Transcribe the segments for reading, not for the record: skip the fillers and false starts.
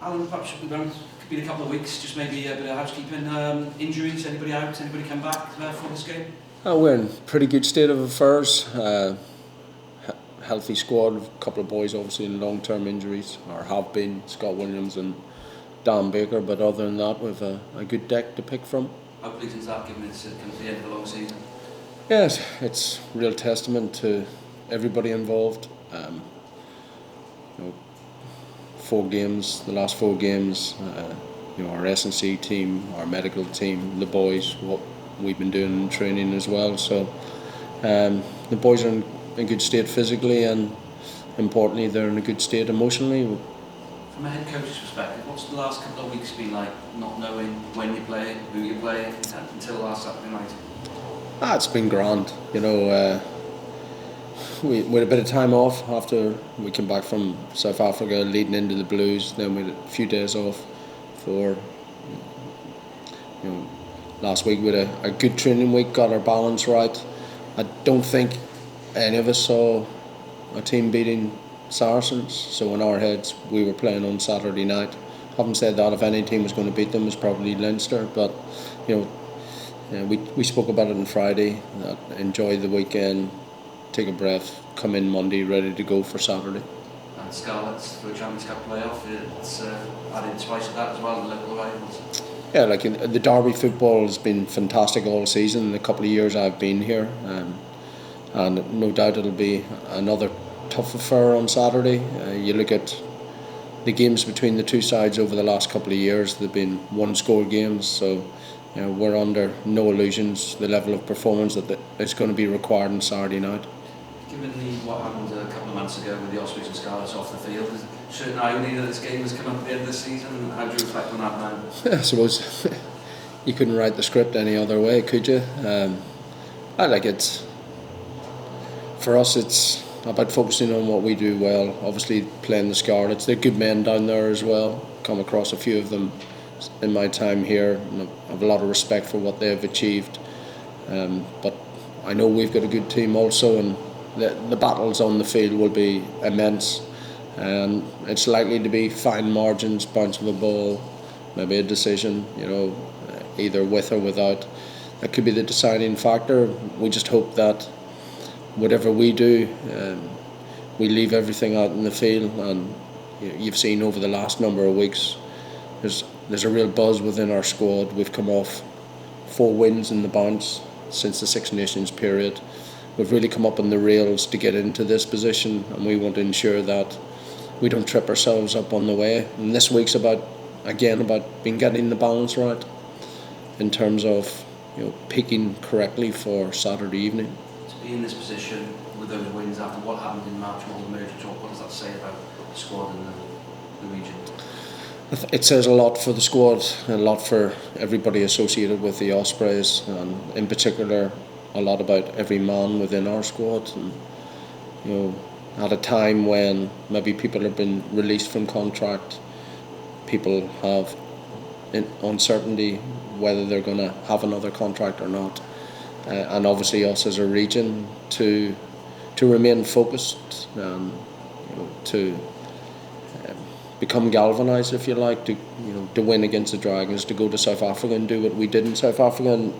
Alan, perhaps could be a couple of weeks, just maybe a bit of housekeeping. Injuries, anybody out, anybody come back for this game? We're in pretty good state of affairs. Healthy squad, a couple of boys obviously in long-term injuries, or have been, Scott Williams and Dan Baker, but other than that we've a good deck to pick from. How pleasing is that, given it's come to the end of the long season? Yes, it's real testament to everybody involved. 4 games, the last 4 games, our S&C team, our medical team, the boys, what we've been doing in training as well. So the boys are in good state physically, and importantly they're in a good state emotionally. From a head coach's perspective, what's the last couple of weeks been like, not knowing when you play, who you play, until last Saturday night? It's been grand. We had a bit of time off after we came back from South Africa leading into the Blues. Then we had a few days off for last week. We had a good training week, got our balance right. I don't think any of us saw a team beating Saracens, so in our heads we were playing on Saturday night. Having said that, if any team was going to beat them, it was probably Leinster, but we spoke about it on Friday, that enjoy the weekend, take a breath, come in Monday ready to go for Saturday. And Scarlets for a Champions Cup playoff, it's added spice to that as well, the local rivals. Yeah, the Derby football has been fantastic all season, the couple of years I've been here, and no doubt it'll be another tough affair on Saturday. You look at the games between the two sides over the last couple of years, they've been one-score games, so we're under no illusions the level of performance that is going to be required on Saturday night. Given what happened a couple of months ago with the Ospreys and Scarlets off the field, is there certain irony that this game has come up at the end of the season? How do you reflect on that now? I suppose you couldn't write the script any other way, could you? For us it's about focusing on what we do well. Obviously playing the Scarlets, they're good men down there as well. Come across a few of them in my time here, and I have a lot of respect for what they've achieved. But I know we've got a good team also, and the battles on the field will be immense, and it's likely to be fine margins, bounce of a ball, maybe a decision, either with or without. That could be the deciding factor. We just hope that whatever we do, we leave everything out in the field, and you've seen over the last number of weeks there's a real buzz within our squad. We've come off 4 wins in the bounce since the Six Nations period. We've really come up on the rails to get into this position, and we want to ensure that we don't trip ourselves up on the way. And this week's about getting the balance right in terms of peaking correctly for Saturday evening. To be in this position with those wins after what happened in March, all the merger talk, what does that say about the squad and the region? It says a lot for the squad, a lot for everybody associated with the Ospreys, and in particular a lot about every man within our squad. And at a time when maybe people have been released from contract, people have uncertainty whether they're going to have another contract or not, and obviously us as a region to remain focused, to become galvanised, if you like, to win against the Dragons, to go to South Africa and do what we did in South Africa. And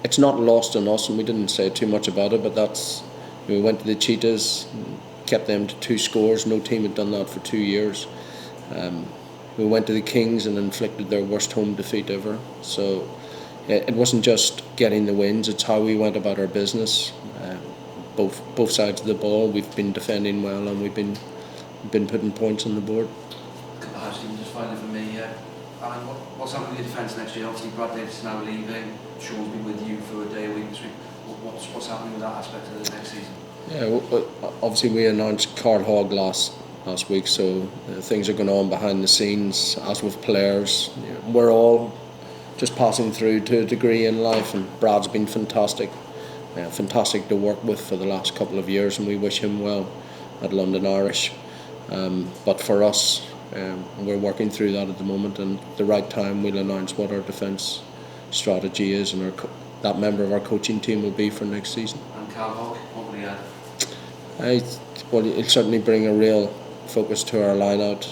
it's not lost on us, and we didn't say too much about it, but we went to the Cheetahs, kept them to 2 scores. No team had done that for 2 years. We went to the Kings and inflicted their worst home defeat ever. So it wasn't just getting the wins, it's how we went about our business. Both sides of the ball, we've been defending well, and we've been putting points on the board. Just finally for me, Alan, what's happening with your defence next year? Obviously Brad Davis is now leaving, Sean's been with you for a day a week this week. What's happening with that aspect of the next season? Yeah, obviously we announced Carl Hogg last week, so things are going on behind the scenes, as with players. We're all just passing through to a degree in life, and Brad's been fantastic to work with for the last couple of years, and we wish him well at London Irish. But for us, we're working through that at the moment, and at the right time we'll announce what our defence strategy is, and that member of our coaching team will be for next season. And Carl Hogg, what will he add? Well, he'll certainly bring a real focus to our line-out,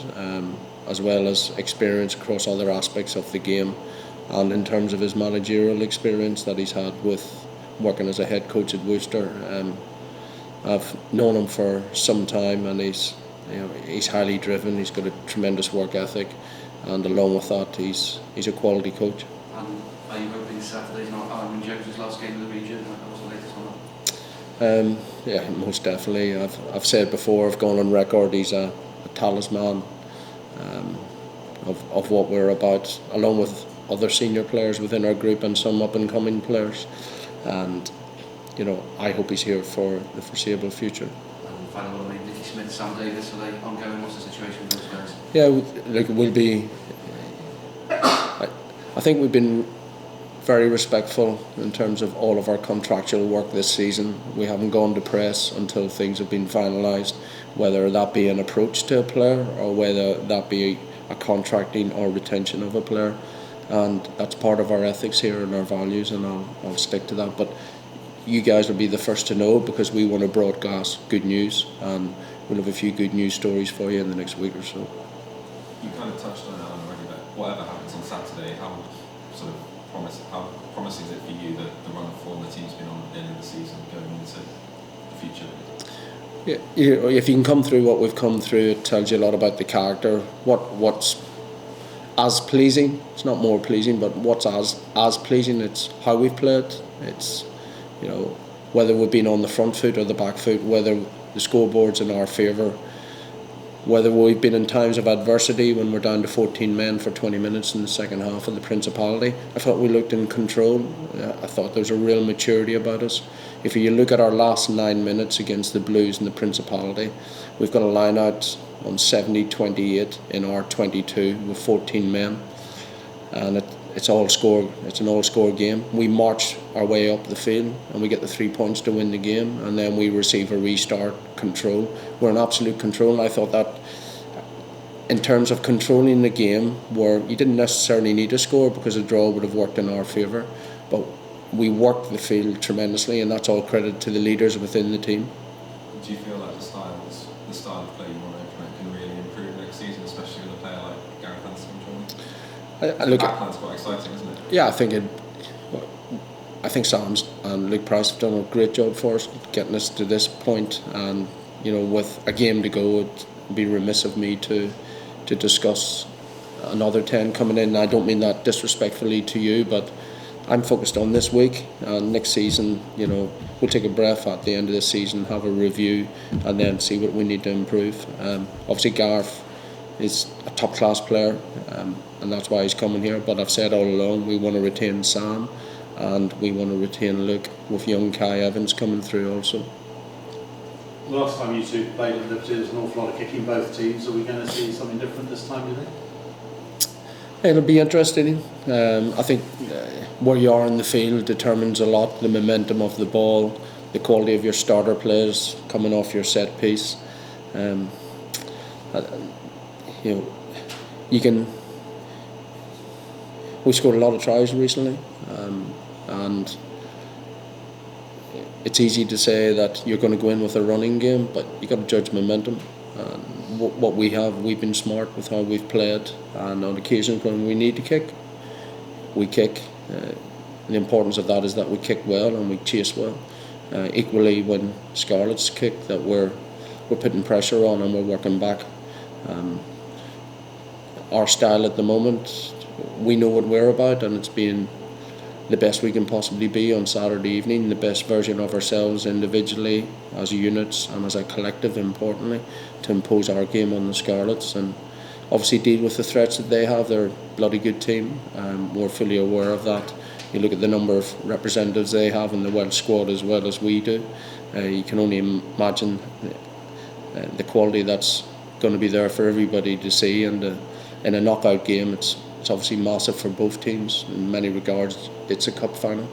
as well as experience across other aspects of the game, and in terms of his managerial experience that he's had with working as a head coach at Worcester. I've known him for some time, and he's highly driven. He's got a tremendous work ethic, and along with that, he's a quality coach. And are you hoping Saturday's not Allen Clarke's last game of the region? What was the latest on that? Yeah, most definitely. I've said before, I've gone on record, he's a talisman of what we're about, along with other senior players within our group and some up and coming players. And I hope he's here for the foreseeable future. And final one, Nicky Smith, Sam Davis, are they ongoing? What's the situation with those guys? Yeah, look, we'll be. I think we've been very respectful in terms of all of our contractual work this season. We haven't gone to press until things have been finalised, whether that be an approach to a player or whether that be a contracting or retention of a player. And that's part of our ethics here and our values, and I'll stick to that. But you guys will be the first to know, because we want to broadcast good news, and we'll have a few good news stories for you in the next week or so. You kind of touched on it already, but whatever happens on Saturday, how promising is it for you that the run of form the team's been on at the end of the season going into the future? Yeah, if you can come through what we've come through, it tells you a lot about the character. What's as pleasing, it's not more pleasing, but what's as pleasing, it's how we've played. It's whether we've been on the front foot or the back foot, whether the scoreboard's in our favour, whether we've been in times of adversity when we're down to 14 men for 20 minutes in the second half of the Principality. I thought we looked in control. I thought there was a real maturity about us. If you look at our last 9 minutes against the Blues in the Principality, we've got a line out on 70-28 in our 22 with 14 men, and it's an all-score game. We march our way up the field and we get the 3 points to win the game, and then we receive a restart, control. We're in absolute control, and I thought that in terms of controlling the game, where you didn't necessarily need a score because a draw would have worked in our favour, but we worked the field tremendously, and that's all credit to the leaders within the team. Do you feel like the style of play you want to implement can really improve next season, especially with a player like Gareth Hansen joining? The backline's quite exciting, isn't it? Yeah, I think Sam's and Luke Price have done a great job for us, getting us to this point, and with a game to go, it'd be remiss of me to discuss another 10 coming in. I don't mean that disrespectfully to you, but I'm focused on this week, and next season, we'll take a breath at the end of this season, have a review, and then see what we need to improve. Obviously Gareth is a top class player, and that's why he's coming here, but I've said all along we want to retain Sam and we want to retain Luke, with young Kai Evans coming through also. The last time you two played at Liberty, there was an awful lot of kicking both teams. Are we going to see something different this time, do you think? It'll be interesting. I think where you are in the field determines a lot. The momentum of the ball, the quality of your starter players coming off your set piece. We scored a lot of tries recently, and it's easy to say that you're going to go in with a running game, but you got to judge momentum. What we've been smart with how we've played, and on occasions when we need to kick, we kick. The importance of that is that we kick well and we chase well. Equally, when Scarlets kick, that we're putting pressure on and we're working back. Our style at the moment, we know what we're about, and it's being the best we can possibly be on Saturday evening, the best version of ourselves individually, as units and as a collective, importantly, to impose our game on the Scarlets and obviously deal with the threats that they have. They're a bloody good team, we're fully aware of that. You look at the number of representatives they have in the Welsh squad as well as we do, you can only imagine the quality that's going to be there for everybody to see, and in a knockout game it's obviously massive for both teams. In many regards it's a cup final.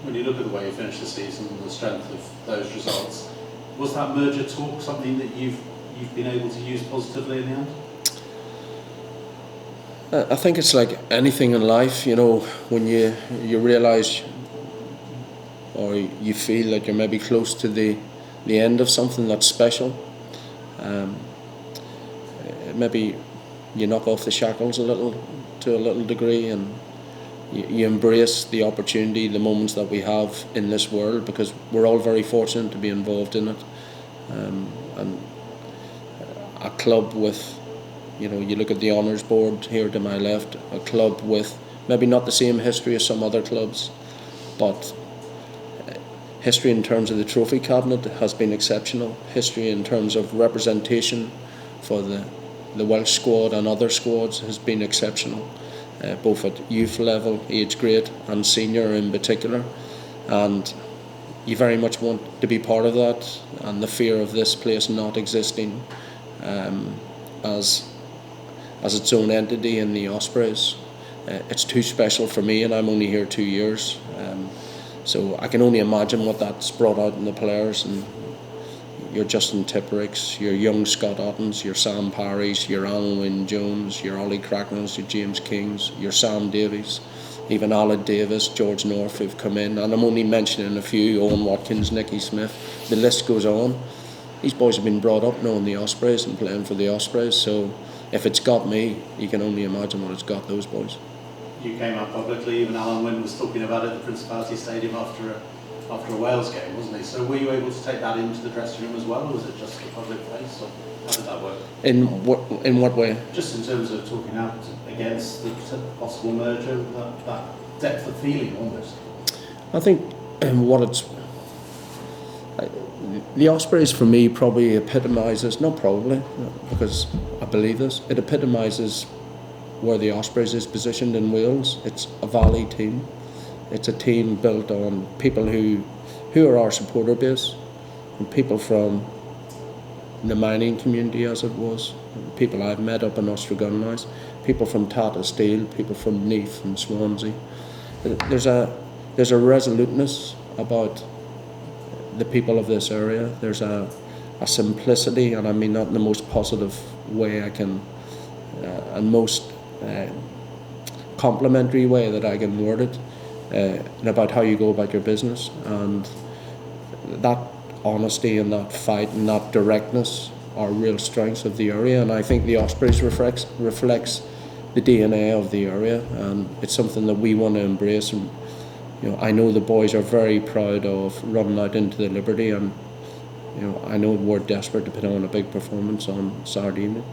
When you look at the way you finished the season and the strength of those results, was that merger talk something that you've been able to use positively in the end? I think it's like anything in life, when you realise or you feel that you're maybe close to the end of something that's special. maybe you knock off the shackles a little degree, and you embrace the opportunity, the moments that we have in this world, because we're all very fortunate to be involved in it. And a club with, you look at the honours board here to my left, a club with maybe not the same history as some other clubs, but history in terms of the trophy cabinet has been exceptional. History in terms of representation for the Welsh squad and other squads has been exceptional, both at youth level, age grade, and senior in particular. And you very much want to be part of that, and the fear of this place not existing as its own entity in the Ospreys. It's too special for me, and I'm only here 2 years. So I can only imagine what that's brought out in the players, and your Justin Tippericks, your young Scott Ottens, your Sam Parrys, your Alan Wynne-Jones, your Ollie Cracknells, your James Kings, your Sam Davies, even Aled Davis, George North, who've come in, and I'm only mentioning a few, Owen Watkins, Nicky Smith, the list goes on. These boys have been brought up knowing the Ospreys and playing for the Ospreys, so if it's got me, you can only imagine what it's got those boys. You came out publicly, even Alan Wynne was talking about it at the Principality Stadium after a Wales game, wasn't he? So were you able to take that into the dressing room as well, or was it just the public face, or how did that work? In what way? Just in terms of talking out against the possible merger, that depth of feeling almost. I think the Ospreys for me probably epitomises, not probably, because I believe this, it epitomises where the Ospreys is positioned in Wales. It's a valley team. It's a team built on people who are our supporter base, and people from the mining community, as it was, people I've met up in Ostragunnice, people from Tata Steel, people from Neath and Swansea. There's a resoluteness about the people of this area. There's a simplicity, and I mean that in the most positive way I can, and most complimentary way that I can word it, about how you go about your business, and that honesty and that fight and that directness are real strengths of the area, and I think the Ospreys reflects the DNA of the area, and it's something that we want to embrace. And I know the boys are very proud of running out into the Liberty, and I know we're desperate to put on a big performance on Saturday evening.